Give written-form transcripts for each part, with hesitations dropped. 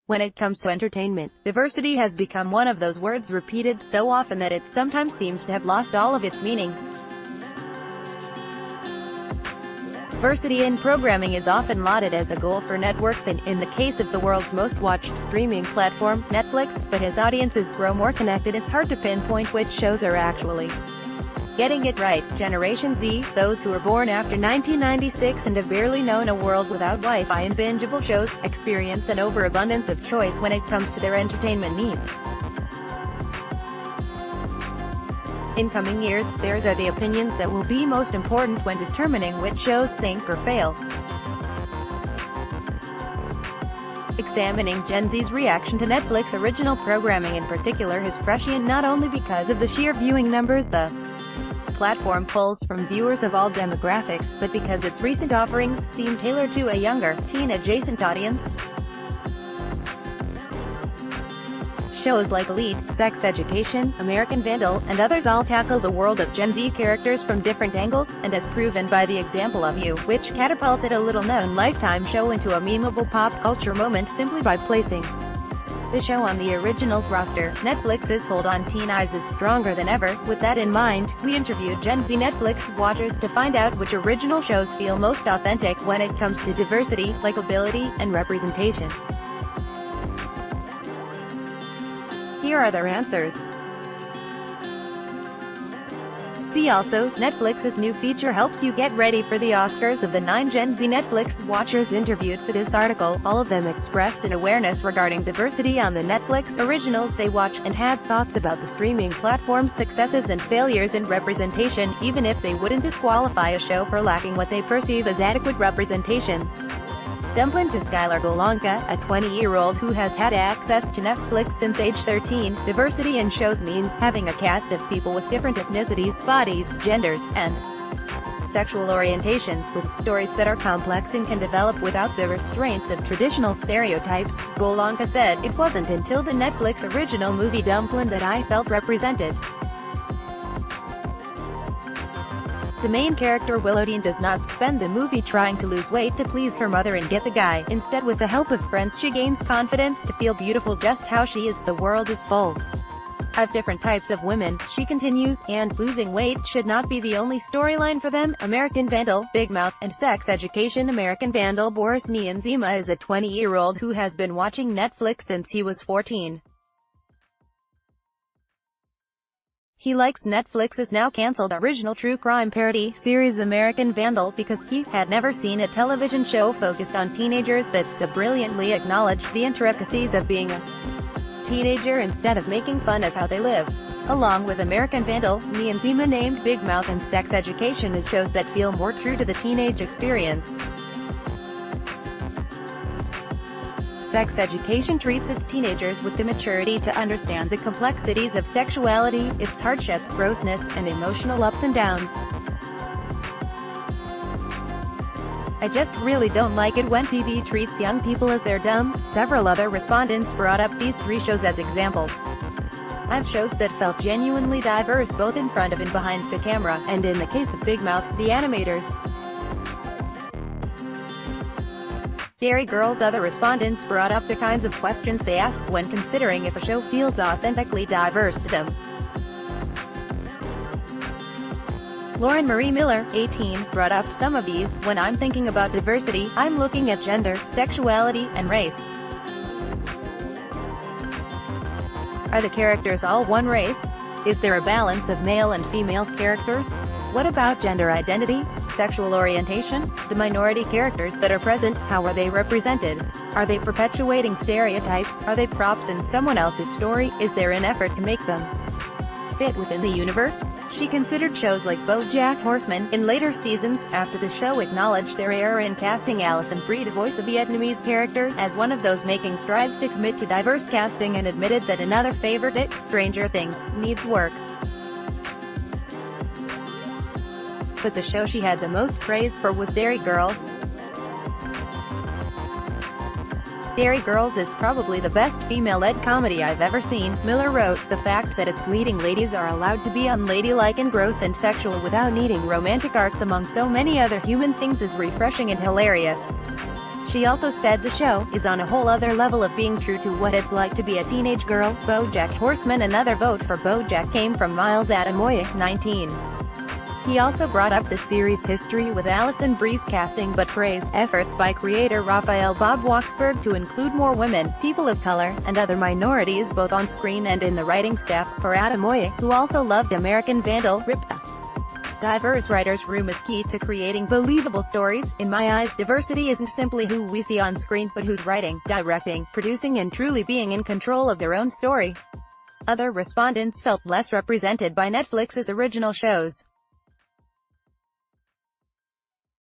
When it comes to entertainment, diversity has become one of those words repeated so often that it sometimes seems to have lost all of its meaning. Diversity in programming is often lauded as a goal for networks and, in the case of the world's most watched streaming platform, Netflix, but as audiences grow more connected, it's hard to pinpoint which shows are actually getting it right. Generation Z, those who were born after 1996 and have barely known a world without Wi-Fi and bingeable shows, experience an overabundance of choice when it comes to their entertainment needs. In coming years, theirs are the opinions that will be most important when determining which shows sink or fail. Examining Gen Z's reaction to Netflix original programming in particular is prescient not only because of the sheer viewing numbers the platform pulls from viewers of all demographics, but because its recent offerings seem tailored to a younger, teen-adjacent audience. Shows like Elite, Sex Education, American Vandal, and others all tackle the world of Gen Z characters from different angles, and as proven by the example of You, which catapulted a little-known Lifetime show into a memeable pop culture moment simply by placing the show on the originals roster. Netflix's hold on teen eyes is stronger than ever. With that in mind, we interviewed Gen Z Netflix watchers to find out which original shows feel most authentic when it comes to diversity, likability, and representation. Here are their answers. See also, Netflix's new feature helps you get ready for the Oscars. Of the 9 Gen Z Netflix watchers interviewed for this article, all of them expressed an awareness regarding diversity on the Netflix originals they watch, and had thoughts about the streaming platform's successes and failures in representation, even if they wouldn't disqualify a show for lacking what they perceive as adequate representation. Dumpling to Skylar Golonka, a 20-year-old who has had access to Netflix since age 13, diversity in shows means having a cast of people with different ethnicities, bodies, genders, and sexual orientations, with stories that are complex and can develop without the restraints of traditional stereotypes. Golonka said, "It wasn't until the Netflix original movie Dumpling that I felt represented. The main character Willowdean does not spend the movie trying to lose weight to please her mother and get the guy. Instead, with the help of friends, she gains confidence to feel beautiful just how she is. The world is full of different types of women," she continues, and losing weight should not be the only storyline for them. American Vandal, Big Mouth, and Sex Education. American Vandal Boris Nyanzima is a 20-year-old who has been watching Netflix since he was 14. He likes Netflix's now cancelled original true crime parody series American Vandal because he had never seen a television show focused on teenagers that so brilliantly acknowledged the intricacies of being a teenager instead of making fun of how they live. Along with American Vandal, Nyanzima named Big Mouth and Sex Education as shows that feel more true to the teenage experience. Sex Education treats its teenagers with the maturity to understand the complexities of sexuality, its hardship, grossness, and emotional ups and downs. "I just really don't like it when TV treats young people as they're dumb." Several other respondents brought up these 3 shows as examples of shows that felt genuinely diverse both in front of and behind the camera, and in the case of Big Mouth, the animators. Dairy Girls. Other respondents brought up the kinds of questions they ask when considering if a show feels authentically diverse to them. Lauren Marie Miller, 18, brought up some of these. "When I'm thinking about diversity, I'm looking at gender, sexuality, and race. Are the characters all one race? Is there a balance of male and female characters? What about gender identity, sexual orientation? The minority characters that are present, how are they represented? Are they perpetuating stereotypes? Are they props in someone else's story? Is there an effort to make them fit within the universe?" She considered shows like BoJack Horseman. In later seasons, after the show acknowledged their error in casting Alison Brie to voice a Vietnamese character, as one of those making strides to commit to diverse casting, and admitted that another favorite, It, Stranger Things, needs work. But the show she had the most praise for was Dairy Girls. "Dairy Girls is probably the best female-led comedy I've ever seen," Miller wrote. "The fact that its leading ladies are allowed to be unladylike and gross and sexual without needing romantic arcs among so many other human things is refreshing and hilarious." She also said the show is on a whole other level of being true to what it's like to be a teenage girl. BoJack Horseman. Another vote for BoJack came from Miles Adamoye, 19. He also brought up the series' history with Alison Brie's casting but praised efforts by creator Raphael Bob Waksberg to include more women, people of color, and other minorities both on screen and in the writing staff. For Adamoye, who also loved American Vandal, Rip. Diverse writers' room is key to creating believable stories. In my eyes, diversity isn't simply who we see on screen, but who's writing, directing, producing and truly being in control of their own story. Other respondents felt less represented by Netflix's original shows.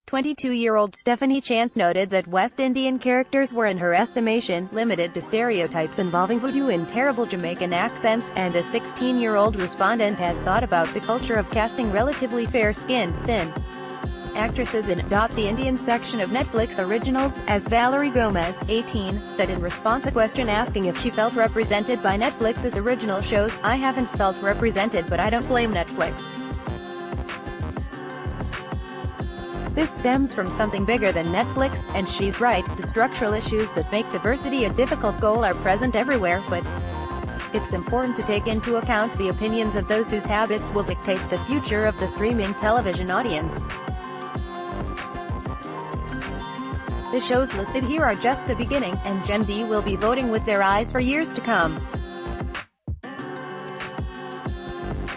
22-year-old Stephanie Chance noted that West Indian characters were, in her estimation, limited to stereotypes involving voodoo and terrible Jamaican accents, and a 16-year-old respondent had thought about the culture of casting relatively fair-skinned, thin actresses in the Indian section of Netflix originals, as Valerie Gomez, 18, said in response to a question asking if she felt represented by Netflix's original shows. "I haven't felt represented, but I don't blame Netflix. This stems from something bigger than Netflix," and she's right. The structural issues that make diversity a difficult goal are present everywhere, but it's important to take into account the opinions of those whose habits will dictate the future of the streaming television audience. The shows listed here are just the beginning, and Gen Z will be voting with their eyes for years to come.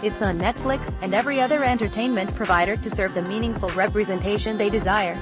It's on Netflix, and every other entertainment provider, to serve the meaningful representation they desire.